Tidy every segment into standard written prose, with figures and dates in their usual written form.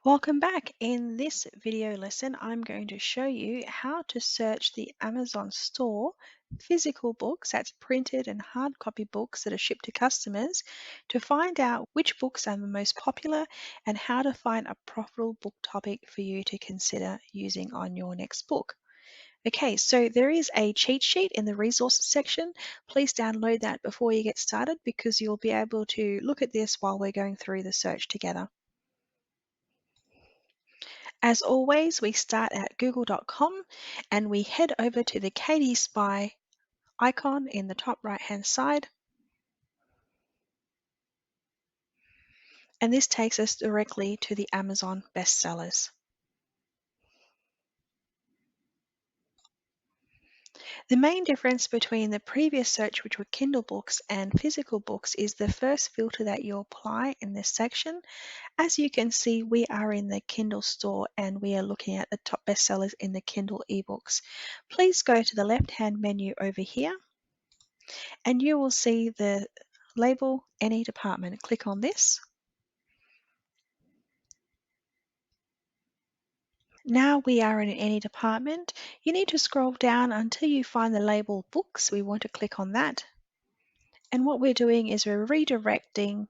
Welcome back. In this video lesson, I'm going to show you how to search the Amazon store physical books, that's printed and hard copy books that are shipped to customers, to find out which books are the most popular and how to find a profitable book topic for you to consider using on your next book. Okay, so there is a cheat sheet in the resources section. Please download that before you get started because you'll be able to look at this while we're going through the search together. As always, we start at google.com and we head over to the KD Spy icon in the top right hand side. And this takes us directly to the Amazon bestsellers. The main difference between the previous search, which were Kindle books, and physical books is the first filter that you apply in this section. As you can see, we are in the Kindle store and we are looking at the top bestsellers in the Kindle ebooks. Please go to the left-hand menu over here and you will see the label Any Department. Click on this. Now we are in any department. You need to scroll down until you find the label Books. We want to click on that. And what we're doing is we're redirecting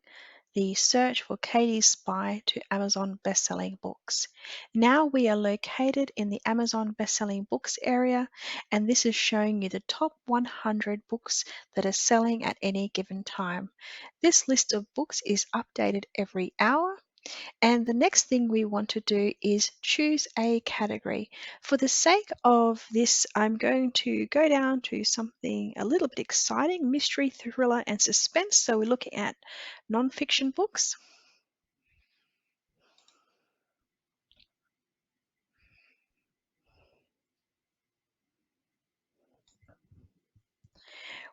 the search for KD Spy to Amazon bestselling books. Now we are located in the Amazon bestselling books area, and this is showing you the top 100 books that are selling at any given time. This list of books is updated every hour. And the next thing we want to do is choose a category. For the sake of this, I'm going to go down to something a little bit exciting, mystery, thriller, and suspense. So we're looking at non-fiction books.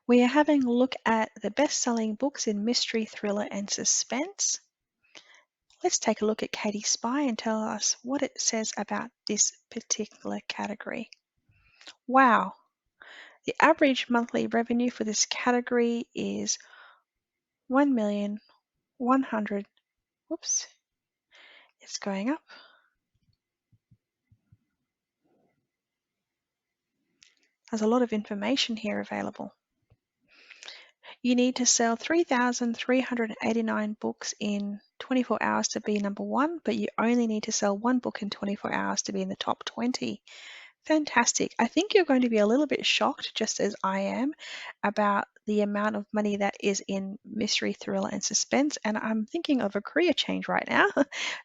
We are having a look at the best-selling books in mystery, thriller, and suspense. Let's take a look at KD Spy and tell us what it says about this particular category. Wow, the average monthly revenue for this category is 1,100,000. Whoops, it's going up. There's a lot of information here available. You need to sell 3,389 books in 24 hours to be number one, but you only need to sell one book in 24 hours to be in the top 20. Fantastic. I think you're going to be a little bit shocked, just as I am, about the amount of money that is in mystery, thriller, and suspense. And I'm thinking of a career change right now.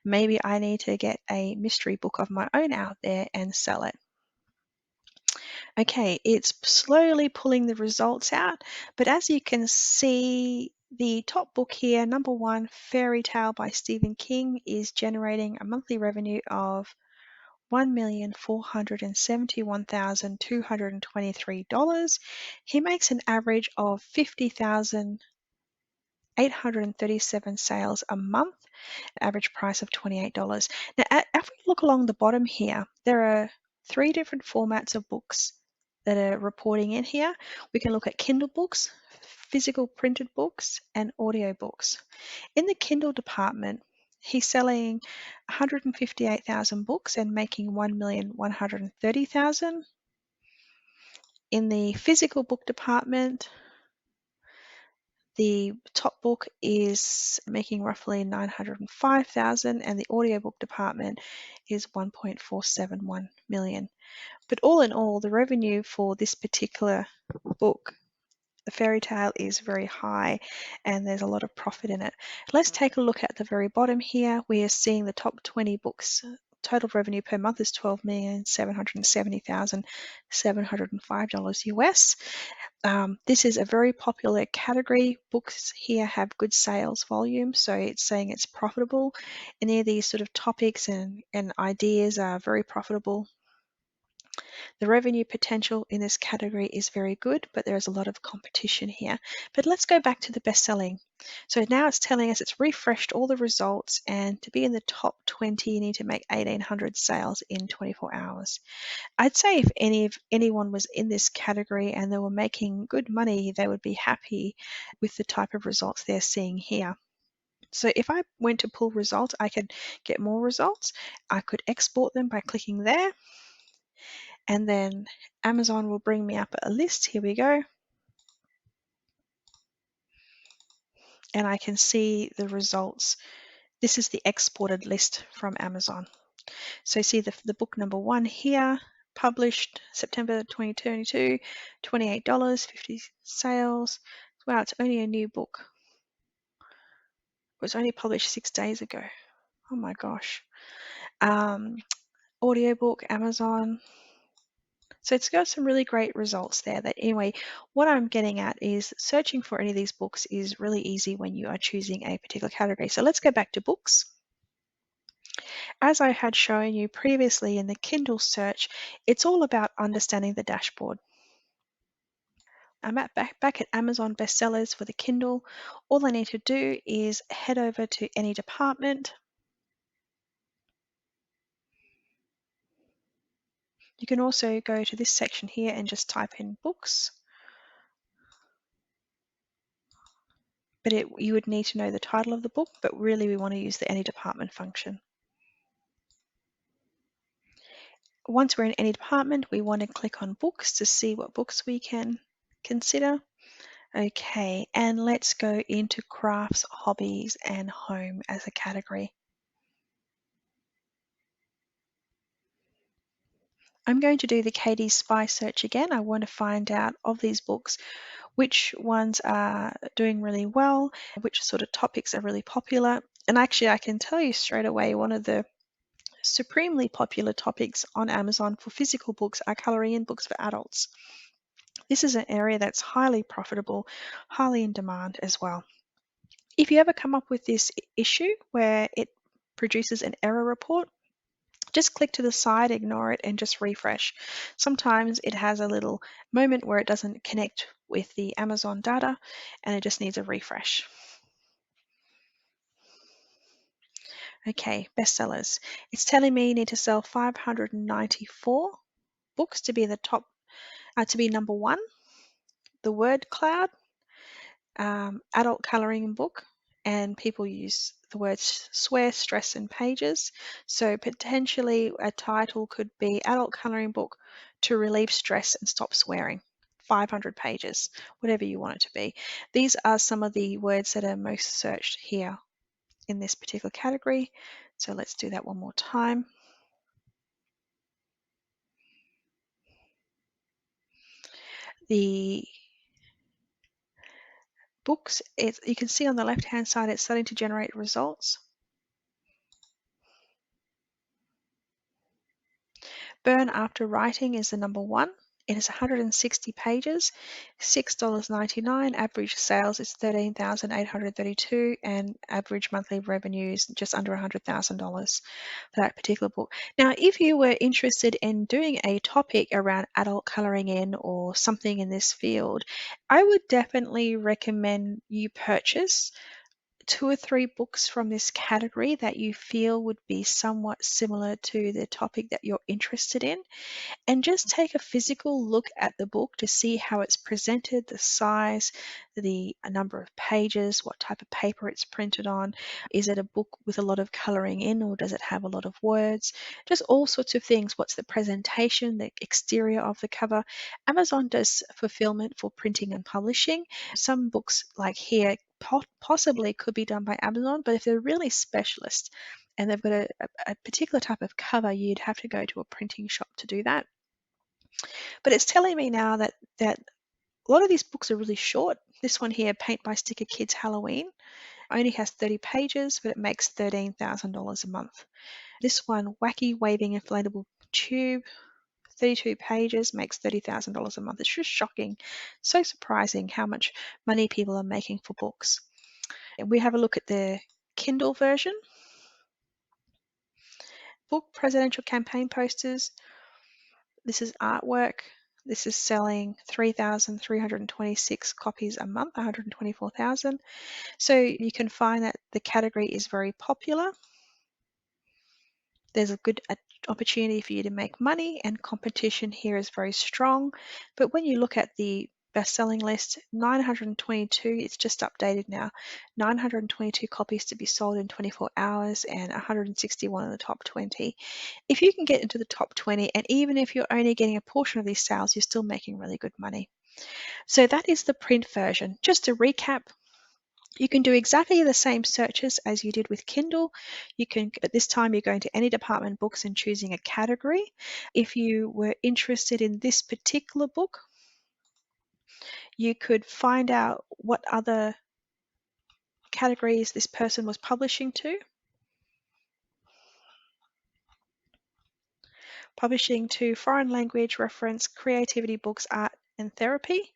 Maybe I need to get a mystery book of my own out there and sell it. Okay, it's slowly pulling the results out, but as you can see, the top book here, number one, Fairy Tale by Stephen King, is generating a monthly revenue of $1,471,223. He makes an average of 50,837 sales a month, an average price of $28. Now, if we look along the bottom here, there are three different formats of books that are reporting in here. We can look at Kindle books, physical printed books, and audio books. In the Kindle department, he's selling 158,000 books and making 1,130,000. In the physical book department, the top book is making roughly 905,000 and the audiobook department is 1.471 million. But all in all, the revenue for this particular book, The Fairy Tale, is very high and there's a lot of profit in it. Let's take a look at the very bottom here. We are seeing the top 20 books. Total revenue per month is $12,770,705 US. This is a very popular category. Books here have good sales volume, so it's saying it's profitable. Any of these sort of topics and ideas are very profitable. The revenue potential in this category is very good, but there is a lot of competition here. But let's go back to the best-selling. So now it's telling us it's refreshed all the results, and to be in the top 20, you need to make 1,800 sales in 24 hours. I'd say if anyone was in this category and they were making good money, they would be happy with the type of results they're seeing here. So if I went to pull results, I could get more results. I could export them by clicking there, and then Amazon will bring me up a list. Here we go. And I can see the results. This is the exported list from Amazon. So you see the book number 1 here, published September 2022, $28, 50 sales. Wow, it's only a new book. It was only published 6 days ago. Oh my gosh. Audiobook, Amazon. So it's got some really great results there. That anyway, what I'm getting at is searching for any of these books is really easy when you are choosing a particular category. So let's go back to books. As I had shown you previously in the Kindle search, it's all about understanding the dashboard. I'm back at Amazon bestsellers for the Kindle. All I need to do is head over to any department. You can also go to this section here and just type in books. But you would need to know the title of the book, but really we want to use the any department function. Once we're in any department, we want to click on books to see what books we can consider. Okay, and let's go into crafts, hobbies, and home as a category. I'm going to do the Katie Spy search again. I want to find out of these books which ones are doing really well, which sort of topics are really popular. And actually, I can tell you straight away, one of the supremely popular topics on Amazon for physical books are coloring in books for adults. This is an area that's highly profitable, highly in demand as well. If you ever come up with this issue where it produces an error report, just click to the side, ignore it, and just refresh. Sometimes it has a little moment where it doesn't connect with the Amazon data and it just needs a refresh. Okay, bestsellers. It's telling me you need to sell 594 books to be the top, to be number 1. The Word Cloud, adult coloring book, and people use the words swear, stress, and pages. So potentially a title could be adult coloring book to relieve stress and stop swearing. 500 pages, whatever you want it to be. These are some of the words that are most searched here in this particular category. So let's do that one more time. The books, you can see on the left hand side it's starting to generate results. Burn After Writing is the number 1. It is 160 pages, $6.99. Average sales is $13,832, and average monthly revenue is just under $100,000 for that particular book. Now, if you were interested in doing a topic around adult coloring in or something in this field, I would definitely recommend you purchase 2 or 3 books from this category that you feel would be somewhat similar to the topic that you're interested in, and just take a physical look at the book to see how it's presented, the size, the number of pages, what type of paper it's printed on. Is it a book with a lot of coloring in, or does it have a lot of words? Just all sorts of things. What's the presentation, the exterior of the cover? Amazon does fulfillment for printing and publishing. Some books like here possibly could be done by Amazon, but if they're really specialist and they've got a particular type of cover, you'd have to go to a printing shop to do that. But it's telling me now that a lot of these books are really short. This one here, Paint by Sticker Kids Halloween, only has 30 pages, but it makes $13,000 a month. This one, Wacky Waving Inflatable Tube, 32 pages, makes $30,000 a month. It's just shocking, so surprising how much money people are making for books. And we have a look at the Kindle version. Book presidential campaign posters. This is artwork. This is selling 3,326 copies a month, 124,000. So you can find that the category is very popular. There's a good opportunity for you to make money, and competition here is very strong. But when you look at the best-selling list, 922, it's just updated now, 922 copies to be sold in 24 hours and 161 in the top 20. If you can get into the top 20, and even if you're only getting a portion of these sales, you're still making really good money. So that is the print version. Just to recap, you can do exactly the same searches as you did with Kindle. But this time you're going to any department books and choosing a category. If you were interested in this particular book, you could find out what other categories this person was publishing to. Publishing to foreign language, reference, creativity books, art and therapy.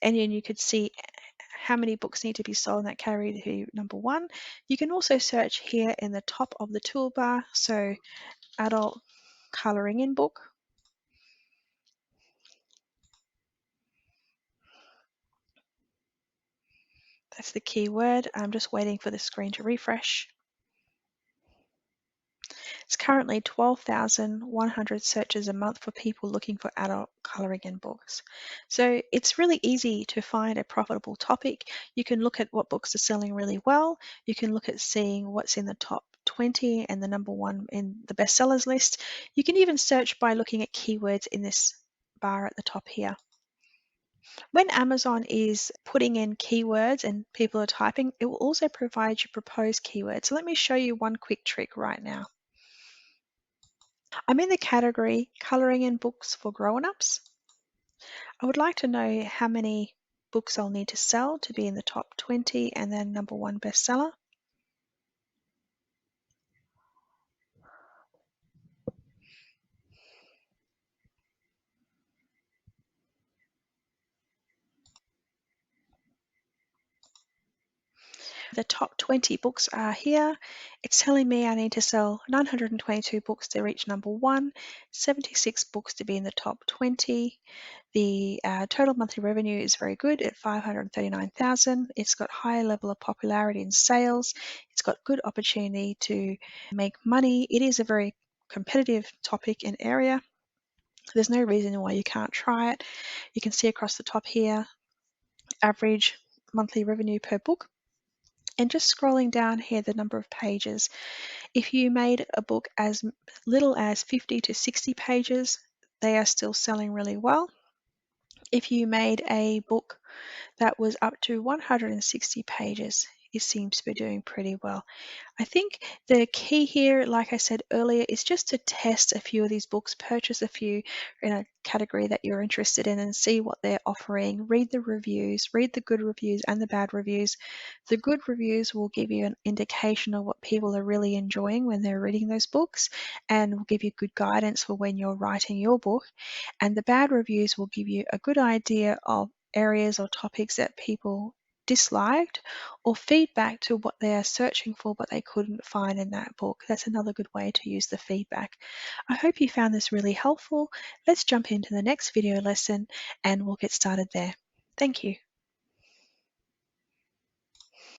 And then you could see how many books need to be sold in that category to be number one. You can also search here in the top of the toolbar, so adult colouring in book. That's the keyword. I'm just waiting for the screen to refresh. It's currently 12,100 searches a month for people looking for adult colouring in books. So it's really easy to find a profitable topic. You can look at what books are selling really well. You can look at seeing what's in the top 20 and the number one in the bestsellers list. You can even search by looking at keywords in this bar at the top here. When Amazon is putting in keywords and people are typing, it will also provide you proposed keywords. So let me show you one quick trick right now. I'm in the category Colouring in Books for Grown-ups. I would like to know how many books I'll need to sell to be in the top 20 and then number one bestseller. The top 20 books are here. It's telling me I need to sell 922 books to reach number one, 76 books to be in the top 20. The total monthly revenue is very good at 539,000. It's got high level of popularity in sales. It's got good opportunity to make money. It is a very competitive topic and area. There's no reason why you can't try it. You can see across the top here, average monthly revenue per book. And just scrolling down here, the number of pages. If you made a book as little as 50 to 60 pages, they are still selling really well. If you made a book that was up to 160 pages, it seems to be doing pretty well. I think the key here, like I said earlier, is just to test a few of these books, purchase a few in a category that you're interested in and see what they're offering. Read the reviews, read the good reviews and the bad reviews. The good reviews will give you an indication of what people are really enjoying when they're reading those books and will give you good guidance for when you're writing your book. And the bad reviews will give you a good idea of areas or topics that people disliked or feedback to what they are searching for but they couldn't find in that book. That's another good way to use the feedback. I hope you found this really helpful. Let's jump into the next video lesson and we'll get started there. Thank you.